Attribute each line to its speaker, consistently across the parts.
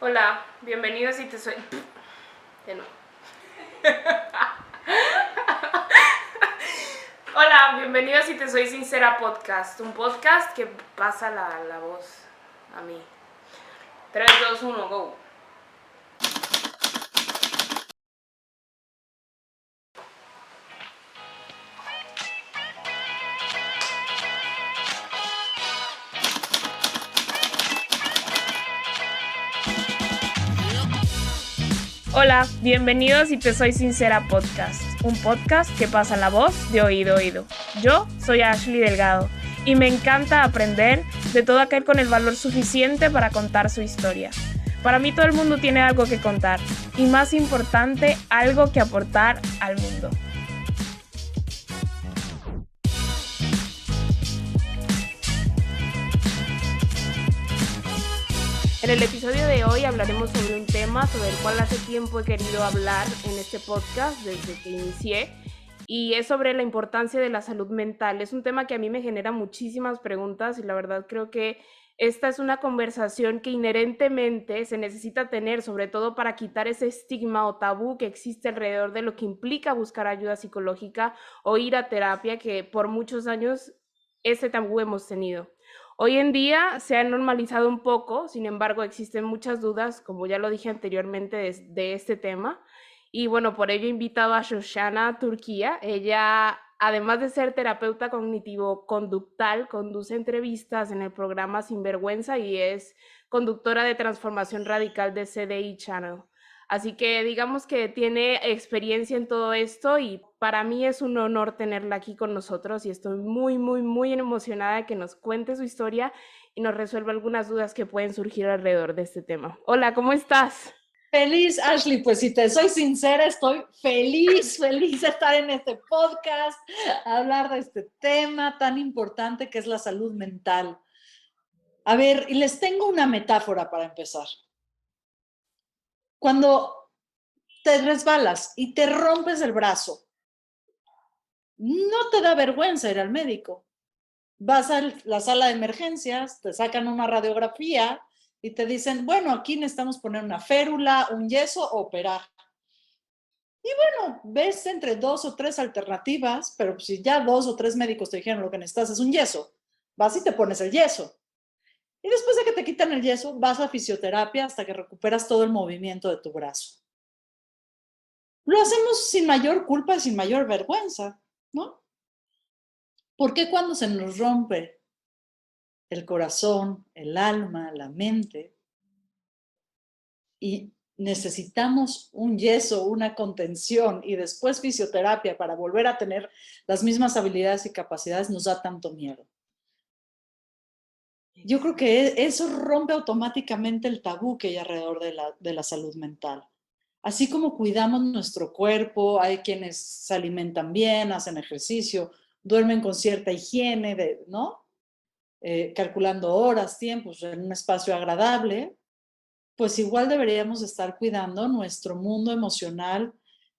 Speaker 1: Hola, bienvenidos y te soy... Que no. Hola, bienvenidos y te soy sincera podcast. Un podcast que pasa la voz a mí. 3, 2, 1, go. Hola, bienvenidos y te soy sincera podcast. Un podcast que pasa la voz de oído a oído. Yo soy Ashley Delgado y me encanta aprender de todo aquel con el valor suficiente para contar su historia. Para mí todo el mundo tiene algo que contar y, más importante, algo que aportar al mundo. En el episodio de hoy hablaremos sobre un tema sobre el cual hace tiempo he querido hablar en este podcast desde que inicié, y es sobre la importancia de la salud mental. Es un tema que a mí me genera muchísimas preguntas y la verdad creo que esta es una conversación que inherentemente se necesita tener, sobre todo para quitar ese estigma o tabú que existe alrededor de lo que implica buscar ayuda psicológica o ir a terapia, que por muchos años ese tabú hemos tenido. Hoy en día se ha normalizado un poco, sin embargo existen muchas dudas, como ya lo dije anteriormente, de este tema. Y bueno, por ello he invitado a Shoshana Turquía. Ella, además de ser terapeuta cognitivo-conductal, conduce entrevistas en el programa Sinvergüenza y es conductora de transformación radical de CDI Channel. Así que digamos que tiene experiencia en todo esto y para mí es un honor tenerla aquí con nosotros y estoy muy emocionada de que nos cuente su historia y nos resuelva algunas dudas que pueden surgir alrededor de este tema. Hola, ¿cómo estás?
Speaker 2: Feliz, Ashley, pues si te soy sincera, estoy feliz de estar en este podcast, hablar de este tema tan importante que es la salud mental. A ver, y les tengo una metáfora para empezar. Cuando te resbalas y te rompes el brazo, no te da vergüenza ir al médico. Vas a la sala de emergencias, te sacan una radiografía y te dicen, bueno, aquí necesitamos poner una férula, un yeso o operar. Bueno, ves entre 2 o 3 alternativas, pero si ya 2 o 3 médicos te dijeron lo que necesitas es un yeso, vas y te pones el yeso. Y después de que te quitan el yeso, vas a fisioterapia hasta que recuperas todo el movimiento de tu brazo. Lo hacemos sin mayor culpa y sin mayor vergüenza, ¿no? ¿Por qué cuando se nos rompe el corazón, el alma, la mente y necesitamos un yeso, una contención y después fisioterapia para volver a tener las mismas habilidades y capacidades, nos da tanto miedo? Yo creo que eso rompe automáticamente el tabú que hay alrededor de la salud mental. Así como cuidamos nuestro cuerpo, hay quienes se alimentan bien, hacen ejercicio, duermen con cierta higiene, ¿no? Calculando horas, tiempos, en un espacio agradable, pues igual deberíamos estar cuidando nuestro mundo emocional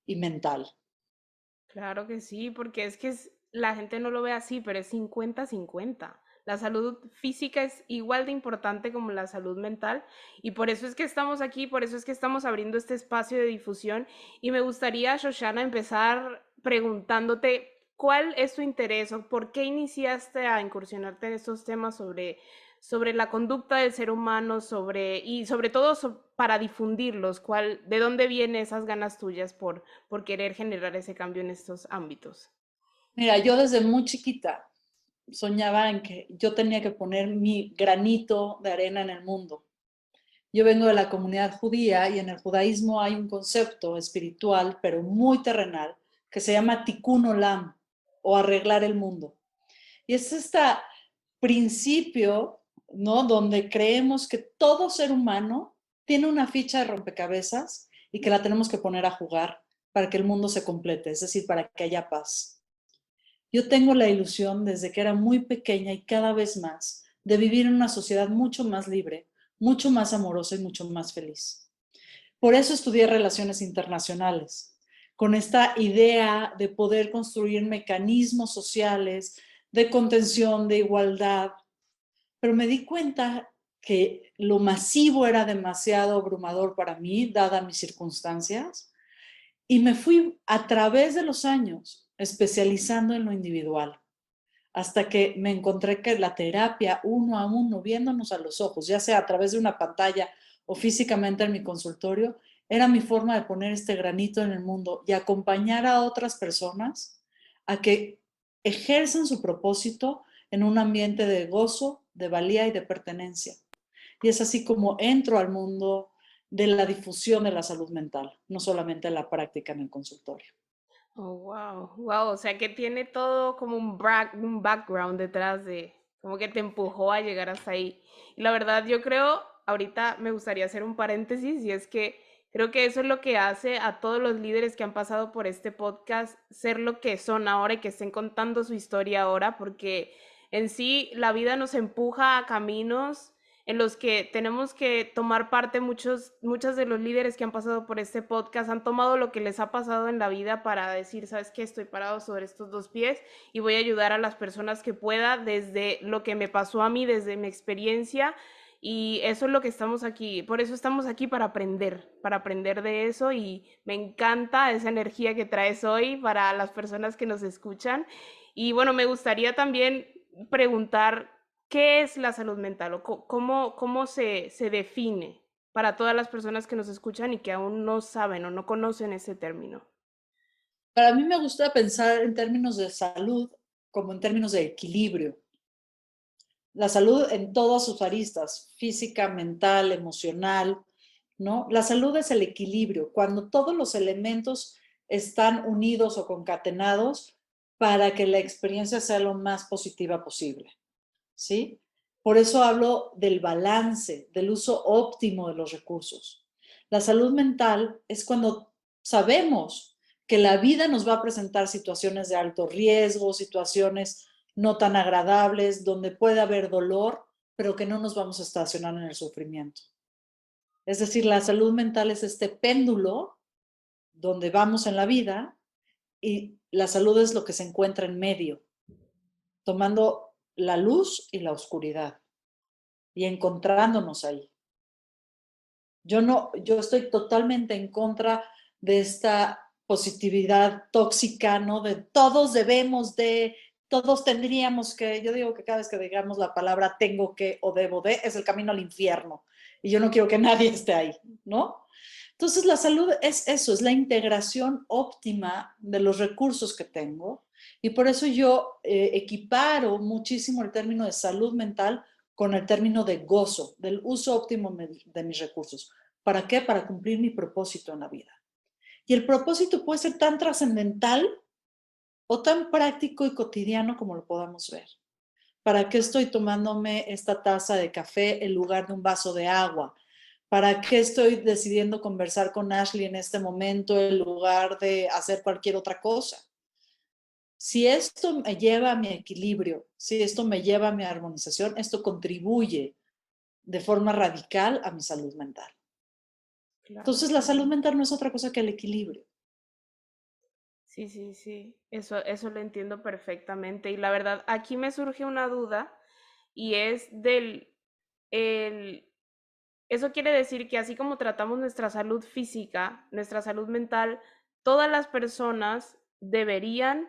Speaker 2: y mental.
Speaker 1: Claro que sí, porque es que la gente no lo ve así, pero es 50-50. La salud física es igual de importante como la salud mental y por eso es que estamos aquí, por eso es que estamos abriendo este espacio de difusión y me gustaría, Shoshana, empezar preguntándote cuál es tu interés o por qué iniciaste a incursionarte en estos temas sobre la conducta del ser humano, y sobre todo para difundirlos, de dónde vienen esas ganas tuyas por querer generar ese cambio en estos ámbitos.
Speaker 2: Mira, yo desde muy chiquita soñaba en que yo tenía que poner mi granito de arena en el mundo. Yo vengo de la comunidad judía y en el judaísmo hay un concepto espiritual, pero muy terrenal, que se llama tikkun olam, o arreglar el mundo. Y es este principio, ¿no? Donde creemos que todo ser humano tiene una ficha de rompecabezas y que la tenemos que poner a jugar para que el mundo se complete, es decir, para que haya paz. Yo tengo la ilusión desde que era muy pequeña y cada vez más de vivir en una sociedad mucho más libre, mucho más amorosa y mucho más feliz. Por eso estudié relaciones internacionales, con esta idea de poder construir mecanismos sociales de contención, de igualdad. Pero me di cuenta que lo masivo era demasiado abrumador para mí, dadas mis circunstancias, y me fui a través de los años especializando en lo individual, hasta que me encontré que la terapia uno a uno, viéndonos a los ojos, ya sea a través de una pantalla o físicamente en mi consultorio, era mi forma de poner este granito en el mundo y acompañar a otras personas a que ejercen su propósito en un ambiente de gozo, de valía y de pertenencia. Y es así como entro al mundo de la difusión de la salud mental, no solamente la práctica en el consultorio.
Speaker 1: Oh, wow, wow, o sea que tiene todo como un background detrás de, como que te empujó a llegar hasta ahí. Y la verdad, yo creo, ahorita me gustaría hacer un paréntesis y es que creo que eso es lo que hace a todos los líderes que han pasado por este podcast ser lo que son ahora y que estén contando su historia ahora, porque en sí la vida nos empuja a caminos en los que tenemos que tomar parte. Muchos de los líderes que han pasado por este podcast han tomado lo que les ha pasado en la vida para decir, ¿sabes qué? Estoy parado sobre estos dos pies y voy a ayudar a las personas que pueda desde lo que me pasó a mí, desde mi experiencia. Y eso es lo que estamos aquí, por eso estamos aquí para aprender de eso y me encanta esa energía que traes hoy para las personas que nos escuchan. Y bueno, me gustaría también preguntar, ¿qué es la salud mental o cómo se define para todas las personas que nos escuchan y que aún no saben o no conocen ese término?
Speaker 2: Para mí me gusta pensar en términos de salud como en términos de equilibrio. La salud en todas sus aristas, física, mental, emocional, ¿no? La salud es el equilibrio, cuando todos los elementos están unidos o concatenados para que la experiencia sea lo más positiva posible, ¿sí? Por eso hablo del balance, del uso óptimo de los recursos. La salud mental es cuando sabemos que la vida nos va a presentar situaciones de alto riesgo, situaciones no tan agradables, donde puede haber dolor, pero que no nos vamos a estacionar en el sufrimiento. Es decir, la salud mental es este péndulo donde vamos en la vida y la salud es lo que se encuentra en medio, tomando la luz y la oscuridad y encontrándonos ahí. Yo estoy totalmente en contra de esta positividad tóxica, ¿no? De todos debemos de, todos tendríamos que, yo digo que cada vez que digamos la palabra tengo que o debo de, es el camino al infierno. Y yo no quiero que nadie esté ahí, ¿no? Entonces la salud es eso, es la integración óptima de los recursos que tengo. Y por eso yo equiparo muchísimo el término de salud mental con el término de gozo, del uso óptimo de mis recursos. ¿Para qué? Para cumplir mi propósito en la vida. Y el propósito puede ser tan trascendental o tan práctico y cotidiano como lo podamos ver. ¿Para qué estoy tomándome esta taza de café en lugar de un vaso de agua? ¿Para qué estoy decidiendo conversar con Ashley en este momento en lugar de hacer cualquier otra cosa? Si esto me lleva a mi equilibrio, si esto me lleva a mi armonización, esto contribuye de forma radical a mi salud mental.
Speaker 1: Claro.
Speaker 2: Entonces, la salud mental no es otra cosa que el equilibrio.
Speaker 1: Sí, sí, sí, eso lo entiendo perfectamente. Y la verdad, aquí me surge una duda y es el, eso quiere decir que así como tratamos nuestra salud física, nuestra salud mental, todas las personas deberían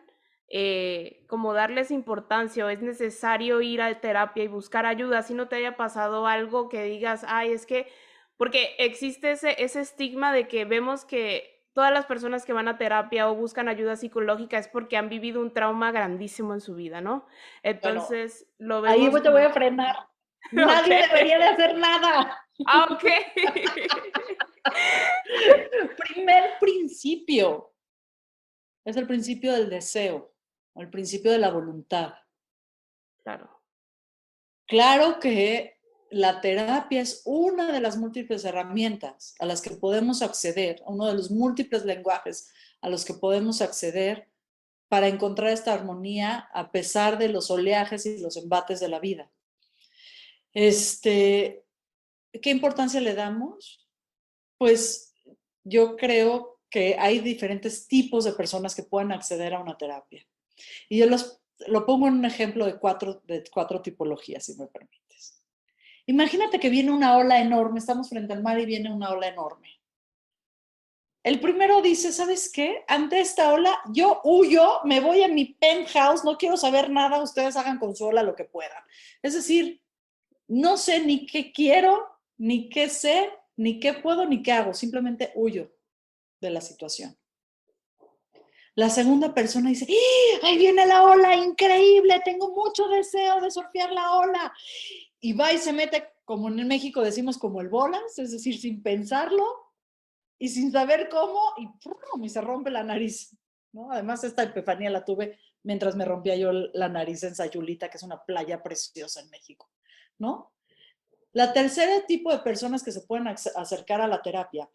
Speaker 1: como darles importancia o es necesario ir a terapia y buscar ayuda si no te haya pasado algo que digas, ay, es que, porque existe ese estigma de que vemos que todas las personas que van a terapia o buscan ayuda psicológica es porque han vivido un trauma grandísimo en su vida, ¿no?
Speaker 2: Bueno,
Speaker 1: Entonces lo
Speaker 2: ahí
Speaker 1: vemos
Speaker 2: te voy
Speaker 1: como,
Speaker 2: a frenar.
Speaker 1: ok.
Speaker 2: Nadie debería de hacer nada.
Speaker 1: Ah, ok.
Speaker 2: Primer principio es el principio del deseo, el principio de la voluntad.
Speaker 1: Claro,
Speaker 2: Claro que la terapia es una de las múltiples herramientas a las que podemos acceder, uno de los múltiples lenguajes a los que podemos acceder para encontrar esta armonía a pesar de los oleajes y los embates de la vida. ¿Qué importancia le damos? Pues yo creo que hay diferentes tipos de personas que pueden acceder a una terapia. Y yo lo pongo en un ejemplo de cuatro tipologías, si me permites. Imagínate que viene una ola enorme, estamos frente al mar y viene una ola enorme. El primero dice, ¿sabes qué? Ante esta ola, yo huyo, me voy a mi penthouse, no quiero saber nada, ustedes hagan con su ola lo que puedan. Es decir, no sé ni qué quiero, ni qué sé, ni qué puedo, ni qué hago, simplemente huyo de la situación. La segunda persona dice, ¡ah! ¡Ahí viene la ola! ¡Increíble! Tengo mucho deseo de surfear la ola. Y va y se mete, como en México decimos, como el bolas, es decir, sin pensarlo y sin saber cómo, y, ¡prum! Y se rompe la nariz, ¿no? Además, esta epifanía la tuve mientras me rompía yo la nariz en Sayulita, que es una playa preciosa en México, ¿no? La tercera tipo de personas que se pueden acercar a la terapia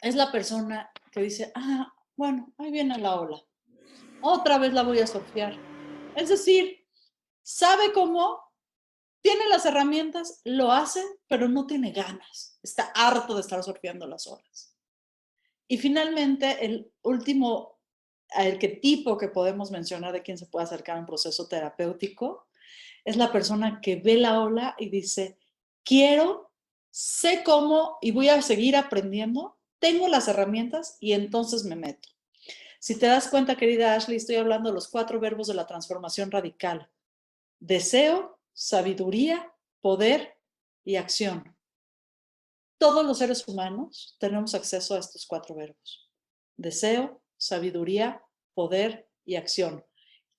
Speaker 2: es la persona que dice, ah, bueno, ahí viene la ola, otra vez la voy a surfear. Es decir, sabe cómo, tiene las herramientas, lo hace, pero no tiene ganas. Está harto de estar surfeando las olas. Y finalmente, el último, el tipo que podemos mencionar de quien se puede acercar a un proceso terapéutico, es la persona que ve la ola y dice, quiero, sé cómo y voy a seguir aprendiendo, tengo las herramientas y entonces me meto. Si te das cuenta, querida Ashley, estoy hablando de los 4 verbos de la transformación radical. Deseo, sabiduría, poder y acción. Todos los seres humanos tenemos acceso a estos 4 verbos. Deseo, sabiduría, poder y acción.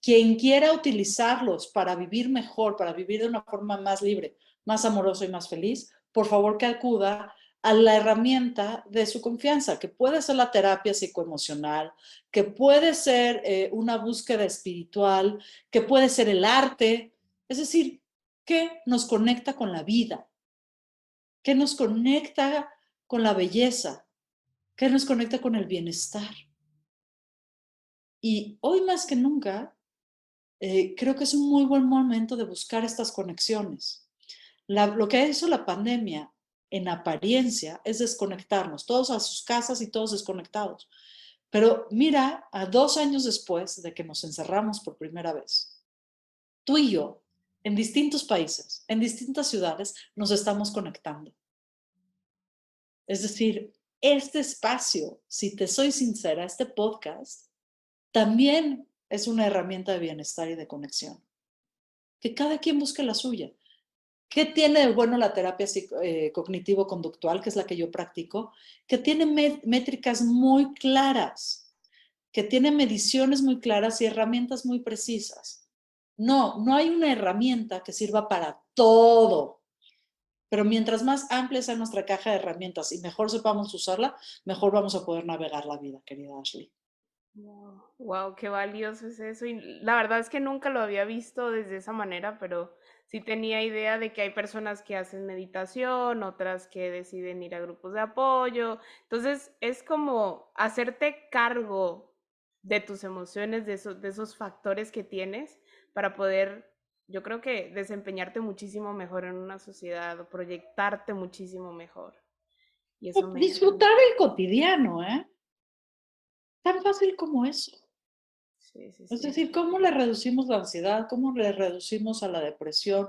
Speaker 2: Quien quiera utilizarlos para vivir mejor, para vivir de una forma más libre, más amorosa y más feliz, por favor que acuda a la herramienta de su confianza, que puede ser la terapia psicoemocional, que puede ser una búsqueda espiritual, que puede ser el arte, es decir, que nos conecta con la vida, que nos conecta con la belleza, que nos conecta con el bienestar. Y hoy más que nunca, creo que es un muy buen momento de buscar estas conexiones. Lo que hizo la pandemia, en apariencia, es desconectarnos, todos a sus casas y todos desconectados. Pero mira, a 2 años después de que nos encerramos por primera vez, tú y yo, en distintos países, en distintas ciudades, nos estamos conectando. Es decir, este espacio, si te soy sincera, este podcast, también es una herramienta de bienestar y de conexión. Que cada quien busque la suya. ¿Qué tiene de bueno la terapia cognitivo-conductual, que es la que yo practico? Que tiene métricas muy claras, que tiene mediciones muy claras y herramientas muy precisas. No hay una herramienta que sirva para todo. Pero mientras más amplia sea nuestra caja de herramientas y mejor sepamos usarla, mejor vamos a poder navegar la vida, querida Ashley.
Speaker 1: Wow, qué valioso es eso. Y la verdad es que nunca lo había visto desde esa manera, pero sí tenía idea de que hay personas que hacen meditación, otras que deciden ir a grupos de apoyo. Entonces es como hacerte cargo de tus emociones, de esos factores que tienes para poder, yo creo que desempeñarte muchísimo mejor en una sociedad o proyectarte muchísimo mejor. Y eso me
Speaker 2: Disfrutar
Speaker 1: encanta.
Speaker 2: el cotidiano, ¿eh? Tan fácil como eso.
Speaker 1: Sí, sí,
Speaker 2: Es
Speaker 1: sí.
Speaker 2: decir, cómo le reducimos la ansiedad, cómo le reducimos a la depresión,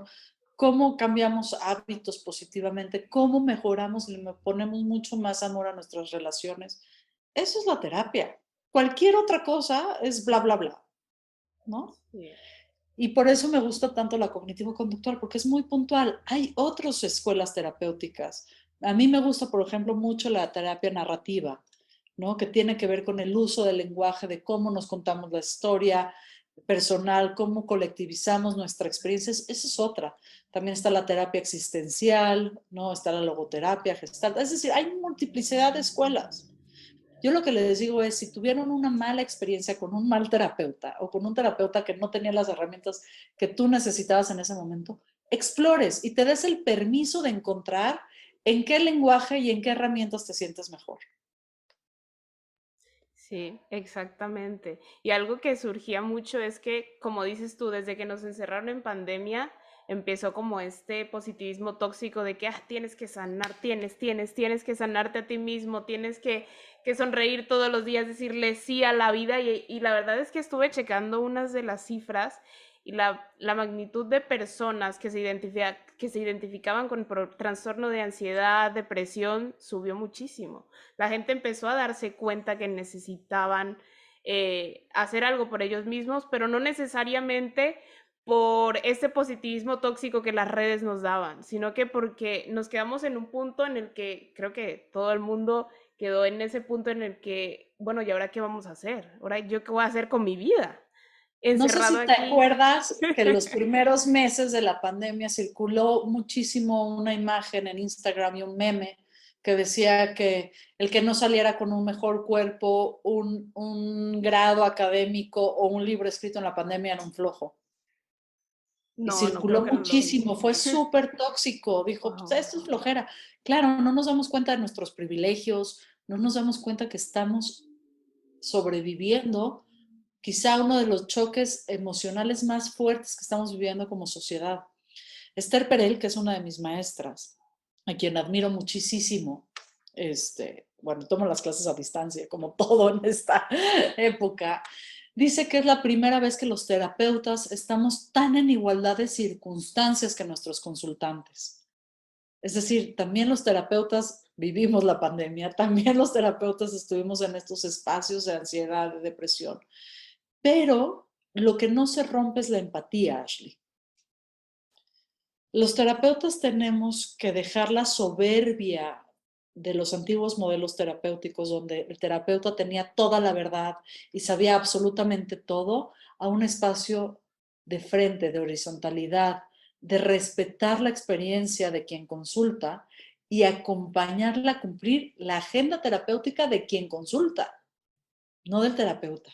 Speaker 2: cómo cambiamos hábitos positivamente, cómo mejoramos y le ponemos mucho más amor a nuestras relaciones. Eso es la terapia. Cualquier otra cosa es bla, bla, bla, ¿no?
Speaker 1: Sí.
Speaker 2: Y por eso me gusta tanto la cognitivo-conductual, porque es muy puntual. Hay otras escuelas terapéuticas. A mí me gusta, por ejemplo, mucho la terapia narrativa, ¿no? Que tiene que ver con el uso del lenguaje, de cómo nos contamos la historia personal, cómo colectivizamos nuestra experiencia. Esa es otra. También está la terapia existencial, ¿no? Está la logoterapia, gestalt. Es decir, hay multiplicidad de escuelas. Yo lo que les digo es, si tuvieron una mala experiencia con un mal terapeuta o con un terapeuta que no tenía las herramientas que tú necesitabas en ese momento, explores y te des el permiso de encontrar en qué lenguaje y en qué herramientas te sientes mejor.
Speaker 1: Sí, exactamente. Y algo que surgía mucho es que, como dices tú, desde que nos encerraron en pandemia, empezó como este positivismo tóxico de que tienes que sanar, tienes que sanarte a ti mismo, tienes que sonreír todos los días, decirle sí a la vida. Y la verdad es que estuve checando unas de las cifras y la magnitud de personas que se identificaban con trastorno de ansiedad, depresión, subió muchísimo. La gente empezó a darse cuenta que necesitaban hacer algo por ellos mismos, pero no necesariamente por ese positivismo tóxico que las redes nos daban, sino que porque nos quedamos en un punto en el que creo que todo el mundo quedó en ese punto en el que, bueno, ¿y ahora qué vamos a hacer? ¿Ahora yo qué voy a hacer con mi vida?
Speaker 2: No sé
Speaker 1: Encerrado
Speaker 2: si te
Speaker 1: aquí.
Speaker 2: acuerdas que en los primeros meses de la pandemia circuló muchísimo una imagen en Instagram y un meme que decía que el que no saliera con un mejor cuerpo, un grado académico o un libro escrito en la pandemia era un flojo. Y
Speaker 1: No, no creo
Speaker 2: circuló
Speaker 1: que no lo vi.
Speaker 2: muchísimo, fue súper tóxico. Dijo, pues
Speaker 1: Wow.
Speaker 2: esto es flojera. Claro, no nos damos cuenta de nuestros privilegios, no nos damos cuenta que estamos sobreviviendo quizá uno de los choques emocionales más fuertes que estamos viviendo como sociedad. Esther Perel, que es una de mis maestras, a quien admiro muchísimo, bueno, tomo las clases a distancia, como todo en esta época, dice que es la primera vez que los terapeutas estamos tan en igualdad de circunstancias que nuestros consultantes. Es decir, también los terapeutas vivimos la pandemia, también los terapeutas estuvimos en estos espacios de ansiedad, de depresión. Pero lo que no se rompe es la empatía, Ashley. Los terapeutas tenemos que dejar la soberbia de los antiguos modelos terapéuticos donde el terapeuta tenía toda la verdad y sabía absolutamente todo, a un espacio de frente, de horizontalidad, de respetar la experiencia de quien consulta y acompañarla a cumplir la agenda terapéutica de quien consulta, no del terapeuta.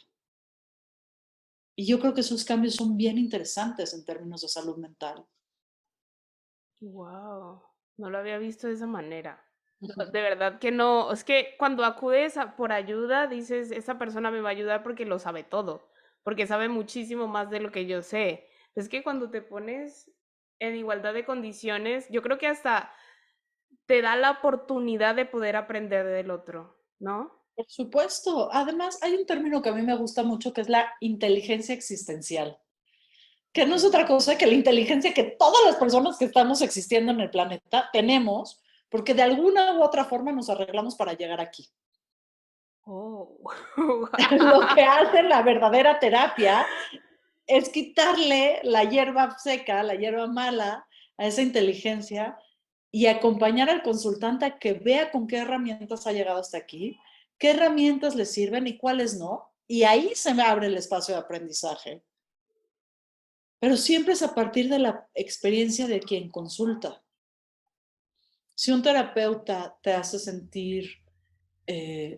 Speaker 2: Y yo creo que esos cambios son bien interesantes en términos de salud mental.
Speaker 1: Wow. No lo había visto de esa manera. No, de verdad que no. Es que cuando acudes por ayuda, dices, esa persona me va a ayudar porque lo sabe todo, porque sabe muchísimo más de lo que yo sé. Es que cuando te pones en igualdad de condiciones, yo creo que hasta te da la oportunidad de poder aprender del otro, ¿no?
Speaker 2: Por supuesto. Además, hay un término que a mí me gusta mucho que es la inteligencia existencial, que no
Speaker 1: Ok.
Speaker 2: es otra cosa que la inteligencia que todas las personas que estamos existiendo en el planeta tenemos, porque de alguna u otra forma nos arreglamos para llegar aquí.
Speaker 1: Oh.
Speaker 2: Lo que hace la verdadera terapia es quitarle la hierba seca, la hierba mala a esa inteligencia y acompañar al consultante a que vea con qué herramientas ha llegado hasta aquí, qué herramientas le sirven y cuáles no. Y ahí se me abre el espacio de aprendizaje. Pero siempre es a partir de la experiencia de quien consulta. Si un terapeuta te hace sentir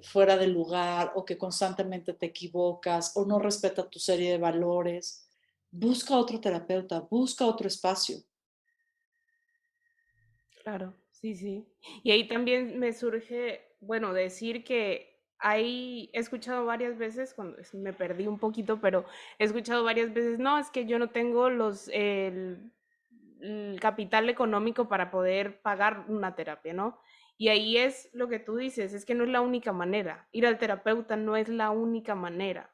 Speaker 2: fuera de lugar o que constantemente te equivocas o no respeta tu serie de valores, busca otro terapeuta, busca otro espacio.
Speaker 1: Claro, sí, sí. Y ahí también me surge, bueno, decir que he escuchado varias veces, cuando me perdí un poquito, pero he escuchado varias veces, no, es que yo no tengo el capital económico para poder pagar una terapia, ¿no? Y ahí es lo que tú dices, es que no es la única manera. Ir al terapeuta no es la única manera,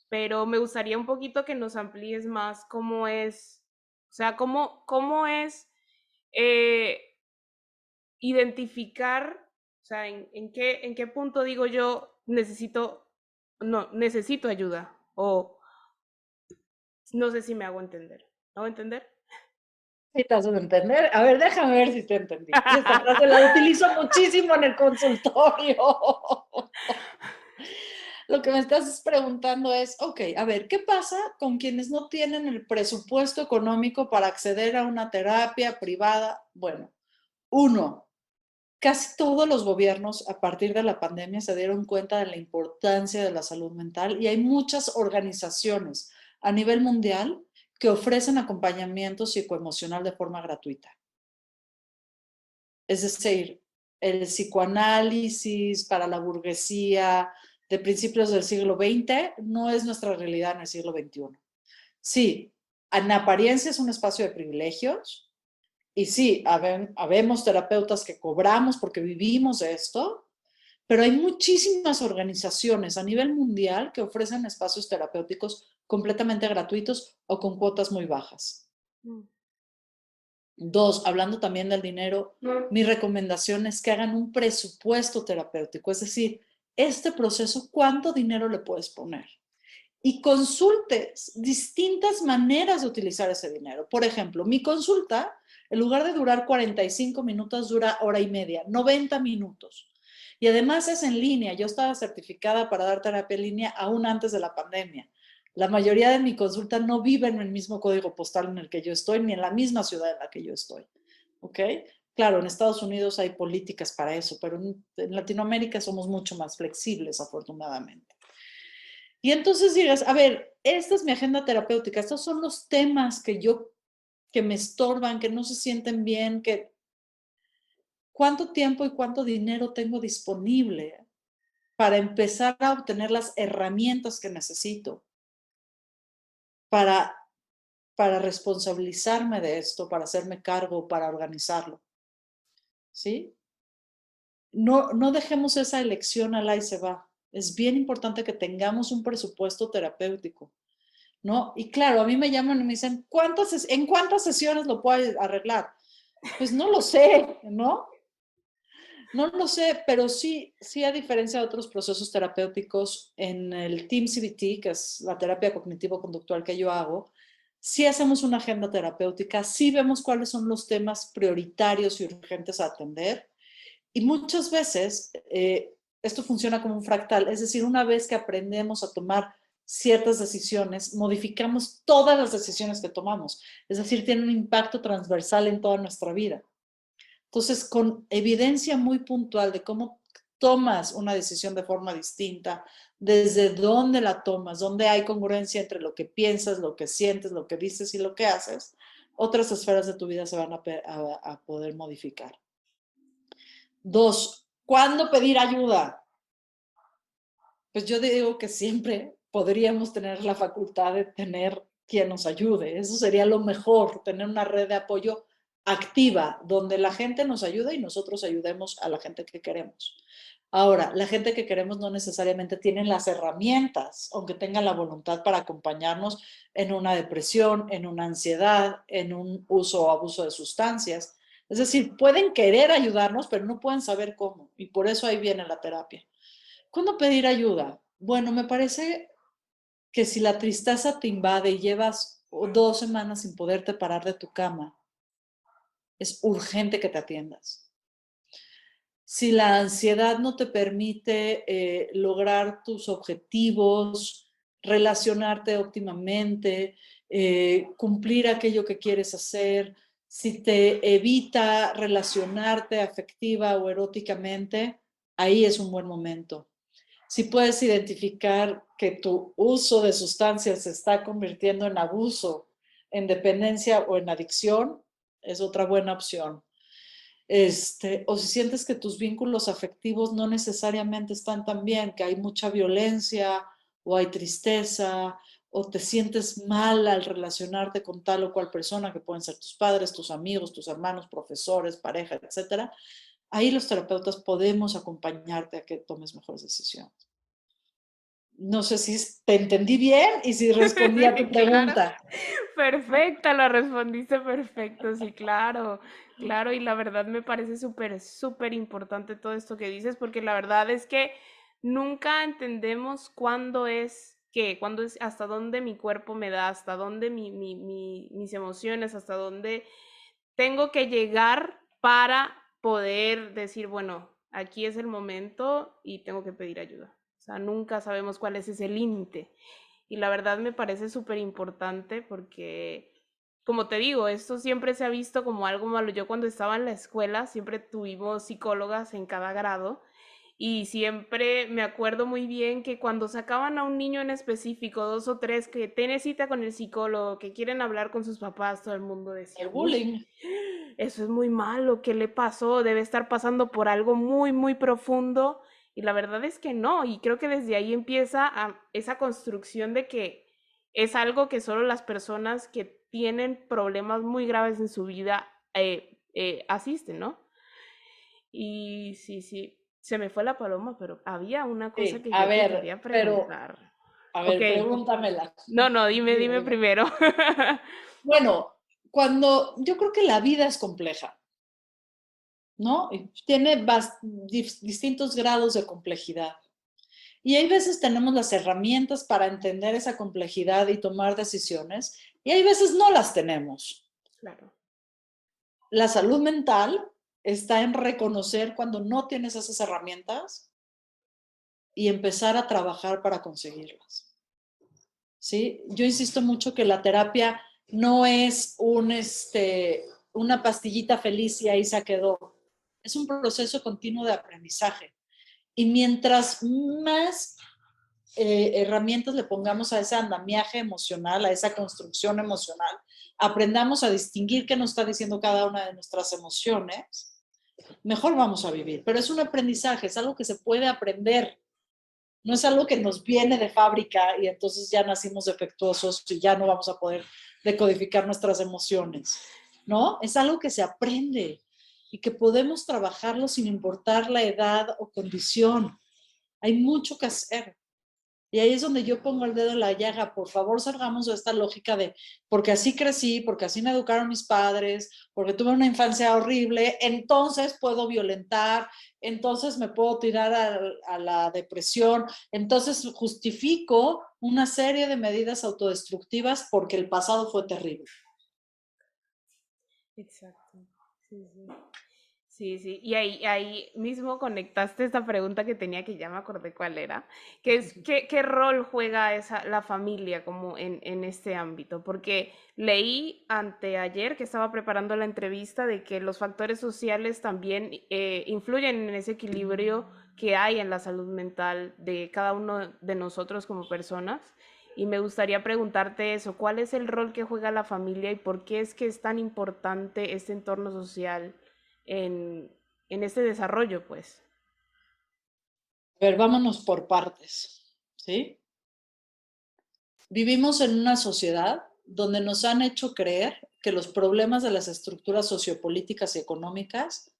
Speaker 1: pero me gustaría un poquito que nos amplíes más cómo es, o sea, cómo es eh, identificar, o sea, en qué punto digo yo necesito, no, necesito ayuda, o no sé si me hago entender. ¿Me hago entender?
Speaker 2: ¿Sí te haces entender? A ver, déjame ver si te entendí. Y esta frase la utilizo muchísimo en el consultorio. Lo que me estás preguntando es, ok, a ver, ¿qué pasa con quienes no tienen el presupuesto económico para acceder a una terapia privada? Bueno, uno, casi todos los gobiernos a partir de la pandemia se dieron cuenta de la importancia de la salud mental y hay muchas organizaciones a nivel mundial que ofrecen acompañamiento psicoemocional de forma gratuita. Es decir, el psicoanálisis para la burguesía de principios del siglo XX no es nuestra realidad en el siglo XXI. Sí, en apariencia es un espacio de privilegios y sí, habemos terapeutas que cobramos porque vivimos esto, pero hay muchísimas organizaciones a nivel mundial que ofrecen espacios terapéuticos completamente gratuitos o con cuotas muy bajas.
Speaker 1: Mm.
Speaker 2: 2, hablando también del dinero, mi recomendación es que hagan un presupuesto terapéutico, es decir, este proceso, ¿cuánto dinero le puedes poner? Y consultes distintas maneras de utilizar ese dinero. Por ejemplo, mi consulta, en lugar de durar 45 minutos, dura hora y media, 90 minutos. Y además es en línea. Yo estaba certificada para dar terapia en línea aún antes de la pandemia. La mayoría de mi consulta no vive en el mismo código postal en el que yo estoy, ni en la misma ciudad en la que yo estoy. ¿Ok? Claro, en Estados Unidos hay políticas para eso, pero en Latinoamérica somos mucho más flexibles, afortunadamente. Y entonces digas, a ver, esta es mi agenda terapéutica, estos son los temas que me estorban, que no se sienten bien, que cuánto tiempo y cuánto dinero tengo disponible para empezar a obtener las herramientas que necesito para, para responsabilizarme de esto, para hacerme cargo, para organizarlo. ¿Sí? No dejemos esa elección al ahí se va. Es bien importante que tengamos un presupuesto terapéutico. ¿No? Y claro, a mí me llaman y me dicen, ¿en cuántas sesiones lo puedes arreglar? Pues no lo sé, ¿no? No lo sé, pero sí a diferencia de otros procesos terapéuticos, en el Team CBT, que es la terapia cognitivo-conductual que yo hago, sí hacemos una agenda terapéutica, sí vemos cuáles son los temas prioritarios y urgentes a atender. Y muchas veces esto funciona como un fractal, es decir, una vez que aprendemos a tomar ciertas decisiones, modificamos todas las decisiones que tomamos, es decir, tiene un impacto transversal en toda nuestra vida. Entonces, con evidencia muy puntual de cómo tomas una decisión de forma distinta, desde dónde la tomas, dónde hay congruencia entre lo que piensas, lo que sientes, lo que dices y lo que haces, otras esferas de tu vida se van a poder modificar. 2, ¿cuándo pedir ayuda? Pues yo digo que siempre podríamos tener la facultad de tener quien nos ayude. Eso sería lo mejor, tener una red de apoyo activa, donde la gente nos ayude y nosotros ayudemos a la gente que queremos. Ahora, la gente que queremos no necesariamente tiene las herramientas, aunque tengan la voluntad para acompañarnos en una depresión, en una ansiedad, en un uso o abuso de sustancias. Es decir, pueden querer ayudarnos, pero no pueden saber cómo. Y por eso ahí viene la terapia. ¿Cuándo pedir ayuda? Bueno, me parece que si la tristeza te invade y llevas 2 semanas sin poderte parar de tu cama, es urgente que te atiendas. Si la ansiedad no te permite lograr tus objetivos, relacionarte óptimamente, cumplir aquello que quieres hacer, si te evita relacionarte afectiva o eróticamente, ahí es un buen momento. Si puedes identificar que tu uso de sustancias se está convirtiendo en abuso, en dependencia o en adicción, es otra buena opción. O si sientes que tus vínculos afectivos no necesariamente están tan bien, que hay mucha violencia o hay tristeza o te sientes mal al relacionarte con tal o cual persona, que pueden ser tus padres, tus amigos, tus hermanos, profesores, pareja, etcétera, ahí los terapeutas podemos acompañarte a que tomes mejores decisiones. No sé si te entendí bien y si respondí a tu
Speaker 1: Claro,
Speaker 2: pregunta.
Speaker 1: perfecta, la respondiste perfecto, sí, claro, claro, y la verdad me parece súper, súper importante todo esto que dices, porque la verdad es que nunca entendemos cuándo es qué, cuándo es, hasta dónde mi cuerpo me da, hasta dónde mis emociones, hasta dónde tengo que llegar para poder decir, bueno, aquí es el momento y tengo que pedir ayuda. O sea, nunca sabemos cuál es ese límite. Y la verdad me parece súper importante porque, como te digo, esto siempre se ha visto como algo malo. Yo cuando estaba en la escuela siempre tuvimos psicólogas en cada grado y siempre me acuerdo muy bien que cuando sacaban a un niño en específico, dos o tres que tiene cita con el psicólogo, que quieren hablar con sus papás, todo el mundo decía,
Speaker 2: El
Speaker 1: uy,
Speaker 2: bullying.
Speaker 1: eso es muy malo, ¿qué le pasó? Debe estar pasando por algo muy, muy profundo. Y la verdad es que no, y creo que desde ahí empieza esa construcción de que es algo que solo las personas que tienen problemas muy graves en su vida asisten, ¿no? Y sí, sí, se me fue la paloma, pero había una cosa
Speaker 2: Sí,
Speaker 1: que
Speaker 2: a
Speaker 1: yo te
Speaker 2: ver,
Speaker 1: quería
Speaker 2: pero
Speaker 1: preguntar.
Speaker 2: A
Speaker 1: Ok.
Speaker 2: ver, pregúntamela.
Speaker 1: No, no, dime,
Speaker 2: Dime,
Speaker 1: dime
Speaker 2: dime.
Speaker 1: primero.
Speaker 2: Bueno, yo creo que la vida es compleja, ¿no? Y tiene distintos grados de complejidad. Y hay veces tenemos las herramientas para entender esa complejidad y tomar decisiones, y hay veces no las tenemos.
Speaker 1: Claro.
Speaker 2: La salud mental está en reconocer cuando no tienes esas herramientas y empezar a trabajar para conseguirlas. ¿Sí? Yo insisto mucho que la terapia no es una pastillita feliz y ahí se quedó. Es un proceso continuo de aprendizaje. Y mientras más herramientas le pongamos a ese andamiaje emocional, a esa construcción emocional, aprendamos a distinguir qué nos está diciendo cada una de nuestras emociones, mejor vamos a vivir. Pero es un aprendizaje, es algo que se puede aprender. No es algo que nos viene de fábrica y entonces ya nacimos defectuosos y ya no vamos a poder decodificar nuestras emociones, ¿no? Es algo que se aprende y que podemos trabajarlo sin importar la edad o condición. Hay mucho que hacer. Y ahí es donde yo pongo el dedo en la llaga. Por favor, salgamos de esta lógica de porque así crecí, porque así me educaron mis padres, porque tuve una infancia horrible, entonces puedo violentar, entonces me puedo tirar a la depresión, entonces justifico una serie de medidas autodestructivas porque el pasado fue terrible.
Speaker 1: Exacto. Sí, sí. Sí, sí. Y ahí mismo conectaste esta pregunta que tenía, que ya me acordé cuál era, que es ¿qué rol juega la familia como en este ámbito? Porque leí anteayer que estaba preparando la entrevista de que los factores sociales también influyen en ese equilibrio que hay en la salud mental de cada uno de nosotros como personas. Y me gustaría preguntarte eso, ¿cuál es el rol que juega la familia y por qué es que es tan importante este entorno social en, en este desarrollo, pues?
Speaker 2: A ver, vámonos por partes, ¿sí? Vivimos en una sociedad donde nos han hecho creer que los problemas de las estructuras sociopolíticas y económicas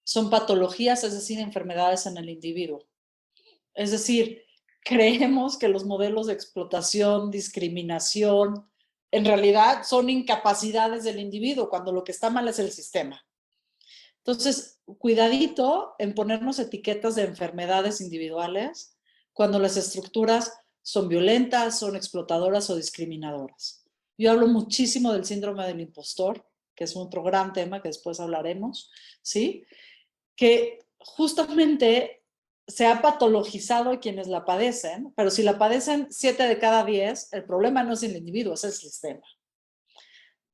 Speaker 2: son patologías, es decir, enfermedades en el individuo. Es decir, creemos que los modelos de explotación, discriminación, en realidad son incapacidades del individuo, cuando lo que está mal es el sistema. Entonces, cuidadito en ponernos etiquetas de enfermedades individuales cuando las estructuras son violentas, son explotadoras o discriminadoras. Yo hablo muchísimo del síndrome del impostor, que es otro gran tema que después hablaremos, ¿sí? Que justamente se ha patologizado a quienes la padecen, pero si la padecen 7 de cada 10, el problema no es el individuo, es el sistema.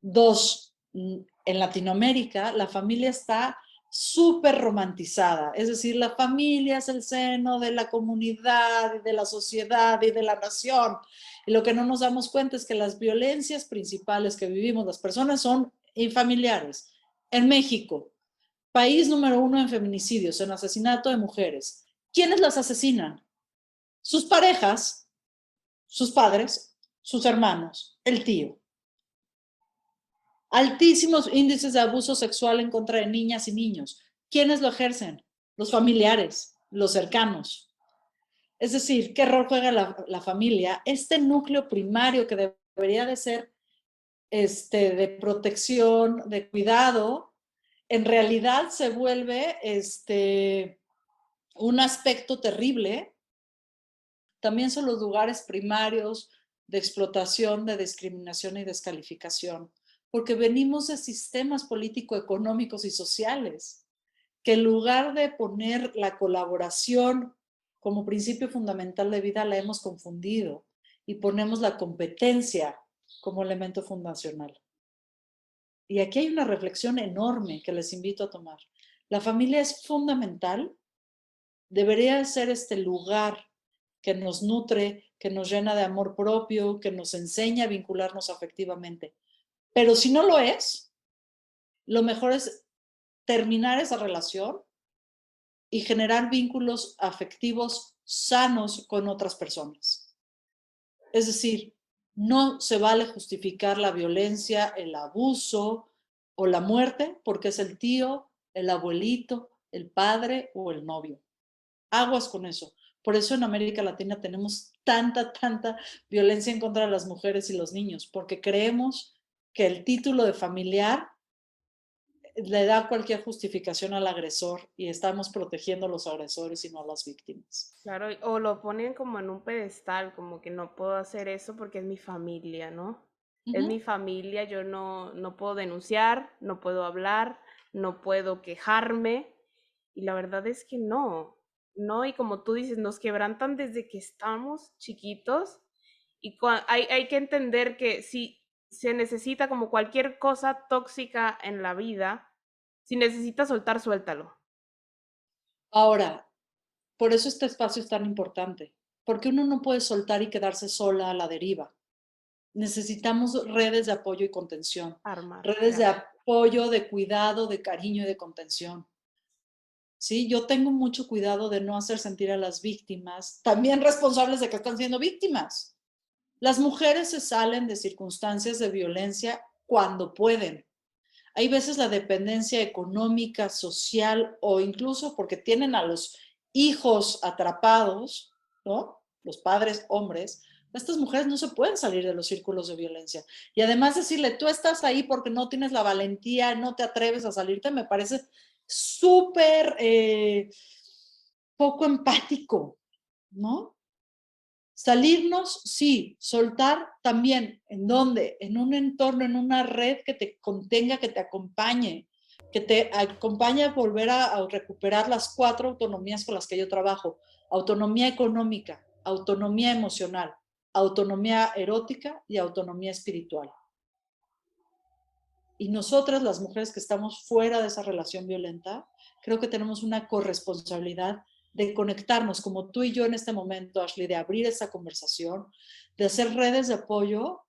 Speaker 2: Dos, en Latinoamérica la familia está súper romantizada, es decir, la familia es el seno de la comunidad, de la sociedad y de la nación. Y lo que no nos damos cuenta es que las violencias principales que vivimos las personas son infamiliares. En México, país número 1 en feminicidios, en asesinato de mujeres. ¿Quiénes las asesinan? Sus parejas, sus padres, sus hermanos, el tío. Altísimos índices de abuso sexual en contra de niñas y niños. ¿Quiénes lo ejercen? Los familiares, los cercanos. Es decir, ¿qué rol juega la familia? Este núcleo primario que debería de ser de protección, de cuidado, en realidad se vuelve un aspecto terrible. También son los lugares primarios de explotación, de discriminación y descalificación, porque venimos de sistemas político-económicos y sociales que en lugar de poner la colaboración como principio fundamental de vida, la hemos confundido y ponemos la competencia como elemento fundacional. Y aquí hay una reflexión enorme que les invito a tomar. La familia es fundamental, debería ser este lugar que nos nutre, que nos llena de amor propio, que nos enseña a vincularnos afectivamente. Pero si no lo es, lo mejor es terminar esa relación y generar vínculos afectivos sanos con otras personas. Es decir, no se vale justificar la violencia, el abuso o la muerte porque es el tío, el abuelito, el padre o el novio. Aguas con eso, Por eso en América Latina tenemos tanta violencia en contra de las mujeres y los niños, porque creemos que el título de familiar le da cualquier justificación al agresor y estamos protegiendo a los agresores y no a las víctimas.
Speaker 1: Claro, o lo ponen como en un pedestal, como que no puedo hacer eso porque es mi familia, ¿no? Es mi
Speaker 2: Ujú.
Speaker 1: familia, yo no puedo denunciar, no puedo hablar, no puedo quejarme. Y la verdad es que no, no, y como tú dices, nos quebrantan desde que estamos chiquitos y hay que entender que si se necesita como cualquier cosa tóxica en la vida, si necesitas soltar, suéltalo.
Speaker 2: Ahora, por eso este espacio es tan importante, porque uno no puede soltar y quedarse sola a la deriva. Necesitamos redes de apoyo y contención,
Speaker 1: Armar,
Speaker 2: redes de
Speaker 1: claro.
Speaker 2: apoyo, de cuidado, de cariño y de contención. Sí, yo tengo mucho cuidado de no hacer sentir a las víctimas también responsables de que están siendo víctimas. Las mujeres se salen de circunstancias de violencia cuando pueden. Hay veces la dependencia económica, social o incluso porque tienen a los hijos atrapados, ¿no? Los padres hombres, estas mujeres no se pueden salir de los círculos de violencia. Y además decirle, tú estás ahí porque no tienes la valentía, no te atreves a salirte, me parece súper poco empático, ¿no? Salirnos, sí, soltar también. ¿En dónde? En un entorno, en una red que te contenga, que te acompañe a volver a recuperar las 4 autonomías con las que yo trabajo. Autonomía económica, autonomía emocional, autonomía erótica y autonomía espiritual. Y nosotras, las mujeres que estamos fuera de esa relación violenta, creo que tenemos una corresponsabilidad de conectarnos, como tú y yo en este momento, Ashley, de abrir esa conversación, de hacer redes de apoyo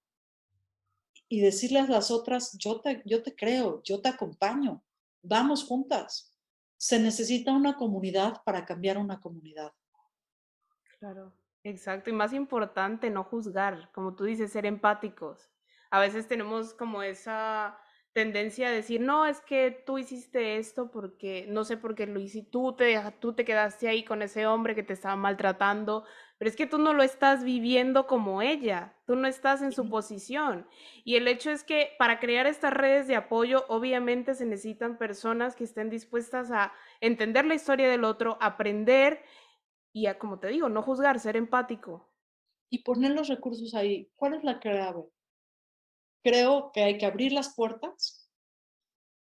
Speaker 2: y decirles a las otras, yo te creo, yo te acompaño, vamos juntas. Se necesita una comunidad para cambiar una comunidad.
Speaker 1: Claro, exacto. Y más importante, no juzgar, como tú dices, ser empáticos. A veces tenemos como esa tendencia a decir, no, es que tú hiciste esto porque, no sé por qué lo hiciste, tú te quedaste ahí con ese hombre que te estaba maltratando, pero es que tú no lo estás viviendo como ella, tú no estás en su posición. Y el hecho es que para crear estas redes de apoyo, obviamente se necesitan personas que estén dispuestas a entender la historia del otro, aprender y a, como te digo, no juzgar, ser empático.
Speaker 2: Y poner los recursos ahí. ¿Cuál es la clave? Creo que hay que abrir las puertas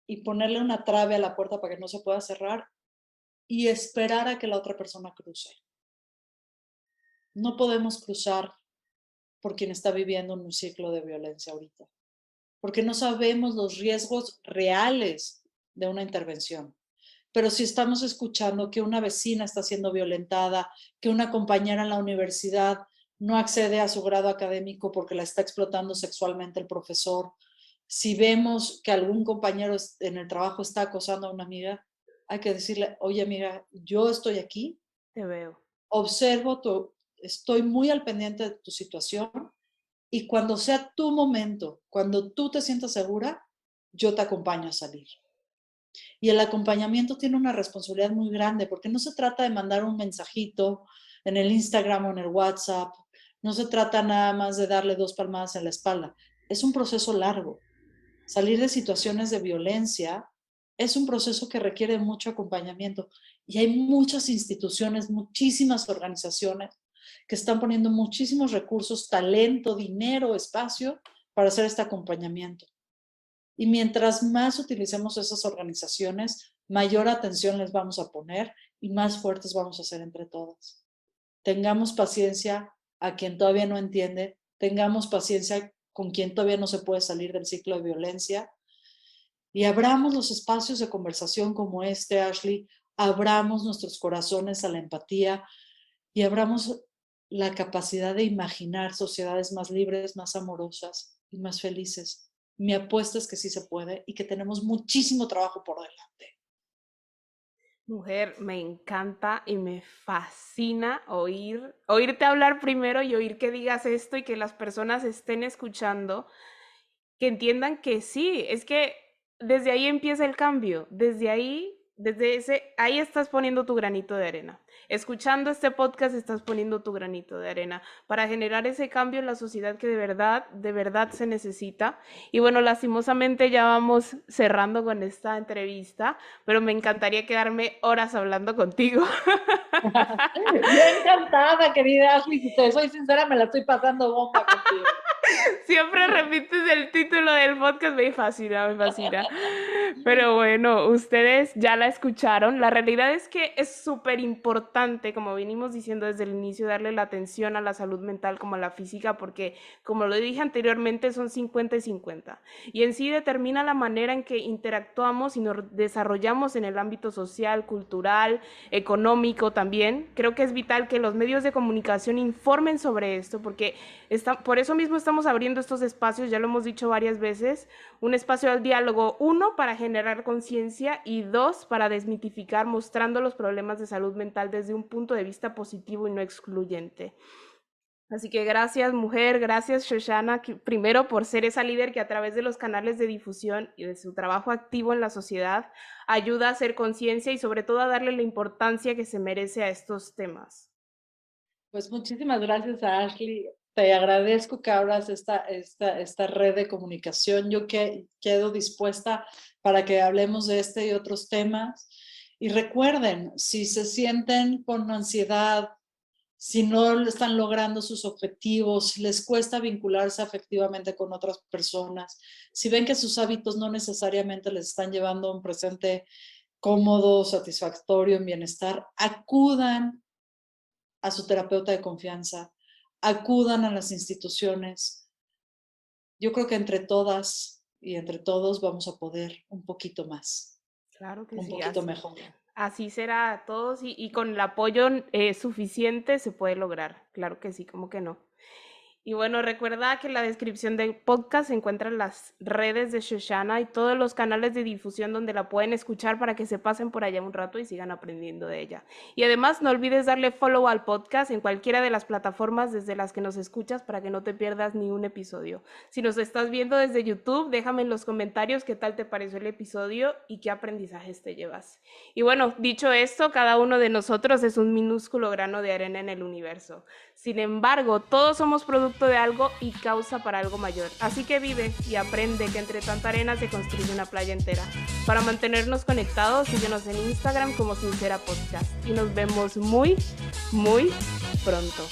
Speaker 2: y ponerle una trave a la puerta para que no se pueda cerrar y esperar a que la otra persona cruce. No podemos cruzar por quien está viviendo en un ciclo de violencia ahorita, porque no sabemos los riesgos reales de una intervención. Pero si estamos escuchando que una vecina está siendo violentada, que una compañera en la universidad no accede a su grado académico porque la está explotando sexualmente el profesor, si vemos que algún compañero en el trabajo está acosando a una amiga, hay que decirle, oye amiga, yo estoy aquí,
Speaker 1: Te veo.
Speaker 2: observo estoy muy al pendiente de tu situación y cuando sea tu momento, cuando tú te sientas segura, yo te acompaño a salir. Y el acompañamiento tiene una responsabilidad muy grande porque no se trata de mandar un mensajito en el Instagram o en el WhatsApp, no se trata nada más de darle 2 palmadas en la espalda. Es un proceso largo. Salir de situaciones de violencia es un proceso que requiere mucho acompañamiento y hay muchas instituciones, muchísimas organizaciones que están poniendo muchísimos recursos, talento, dinero, espacio para hacer este acompañamiento. Y mientras más utilicemos esas organizaciones, mayor atención les vamos a poner y más fuertes vamos a ser entre todas. Tengamos paciencia a quien todavía no entiende, tengamos paciencia con quien todavía no se puede salir del ciclo de violencia y abramos los espacios de conversación como este, Ashley, abramos nuestros corazones a la empatía y abramos la capacidad de imaginar sociedades más libres, más amorosas y más felices. Mi apuesta es que sí se puede y que tenemos muchísimo trabajo por delante.
Speaker 1: Mujer, me encanta y me fascina oírte hablar primero y oír que digas esto y que las personas estén escuchando, que entiendan que sí, es que desde ahí empieza el cambio, desde ahí ahí estás poniendo tu granito de arena. Escuchando este podcast estás poniendo tu granito de arena para generar ese cambio en la sociedad que de verdad se necesita. Y bueno, lastimosamente ya vamos cerrando con esta entrevista, pero me encantaría quedarme horas hablando contigo.
Speaker 2: Yo encantada, querida Ashley, si te soy sincera, me la estoy pasando bomba contigo.
Speaker 1: Siempre repites el título del podcast, me fascina, me fascina. Pero bueno, ustedes ya la escucharon. La realidad es que es súper importante, como venimos diciendo desde el inicio, darle la atención a la salud mental como a la física, porque como lo dije anteriormente, son 50 y 50. Y en sí determina la manera en que interactuamos y nos desarrollamos en el ámbito social, cultural, económico también. Creo que es vital que los medios de comunicación informen sobre esto, porque por eso mismo estamos abriendo estos espacios, ya lo hemos dicho varias veces, un espacio al diálogo, uno, para generar conciencia y dos, para desmitificar, mostrando los problemas de salud mental desde un punto de vista positivo y no excluyente. Así que gracias, mujer, gracias, Shoshana, primero por ser esa líder que a través de los canales de difusión y de su trabajo activo en la sociedad ayuda a hacer conciencia y sobre todo a darle la importancia que se merece a estos temas.
Speaker 2: Pues muchísimas gracias a Ashley. Te agradezco que abras esta red de comunicación. Yo quedo dispuesta para que hablemos de este y otros temas. Y recuerden, si se sienten con ansiedad, si no están logrando sus objetivos, si les cuesta vincularse afectivamente con otras personas, si ven que sus hábitos no necesariamente les están llevando a un presente cómodo, satisfactorio, en bienestar, acudan a su terapeuta de confianza, acudan a las instituciones. Yo creo que entre todas y entre todos vamos a poder un poquito más.
Speaker 1: Claro que
Speaker 2: un
Speaker 1: sí,
Speaker 2: poquito mejor.
Speaker 1: Así será a todos y con el apoyo suficiente se puede lograr. Claro que sí, como que no. Y bueno, recuerda que en la descripción del podcast se encuentran las redes de Shoshana y todos los canales de difusión donde la pueden escuchar para que se pasen por allá un rato y sigan aprendiendo de ella. Y además no olvides darle follow al podcast en cualquiera de las plataformas desde las que nos escuchas para que no te pierdas ni un episodio. Si nos estás viendo desde YouTube, déjame en los comentarios qué tal te pareció el episodio y qué aprendizajes te llevas. Y bueno, dicho esto, cada uno de nosotros es un minúsculo grano de arena en el universo. Sin embargo, todos somos producto de algo y causa para algo mayor. Así que vive y aprende que entre tanta arena se construye una playa entera. Para mantenernos conectados, síguenos en Instagram como Sincera Podcast. Y nos vemos muy, muy pronto.